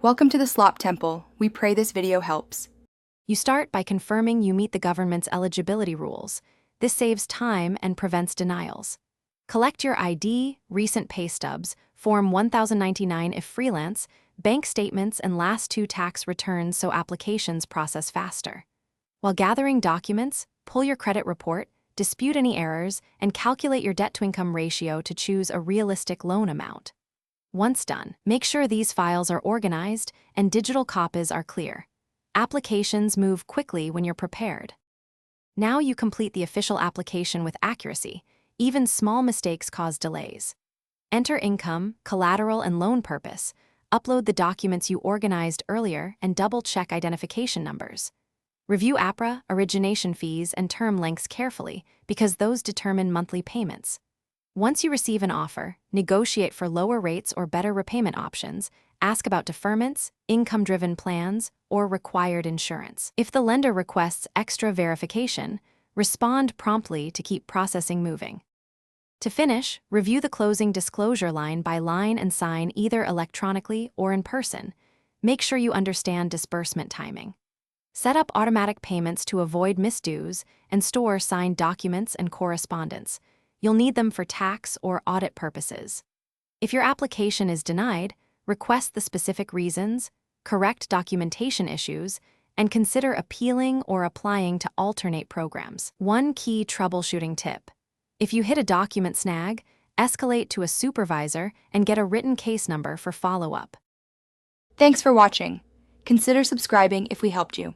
Welcome to the Slop Temple. We pray this video helps. You start by confirming you meet the government's eligibility rules. This saves time and prevents denials. Collect your ID, recent pay stubs, Form 1099 if freelance, bank statements, and last 2 tax returns so applications process faster. While gathering documents, pull your credit report, dispute any errors, and calculate your debt-to-income ratio to choose a realistic loan amount. Once done, make sure these files are organized and digital copies are clear. Applications move quickly when you're prepared. Now you complete the official application with accuracy. Even small mistakes cause delays. Enter income, collateral, and loan purpose. Upload the documents you organized earlier and double-check identification numbers. Review APRA, origination fees, and term lengths carefully because those determine monthly payments. Once you receive an offer, negotiate for lower rates or better repayment options, ask about deferments, income-driven plans, or required insurance. If the lender requests extra verification, respond promptly to keep processing moving. To finish, review the closing disclosure line by line and sign either electronically or in person. Make sure you understand disbursement timing. Set up automatic payments to avoid misdues and store signed documents and correspondence. You'll need them for tax or audit purposes. If your application is denied, request the specific reasons, correct documentation issues, and consider appealing or applying to alternate programs. One key troubleshooting tip: if you hit a document snag, escalate to a supervisor and get a written case number for follow-up. Thanks for watching. Consider subscribing if we helped you.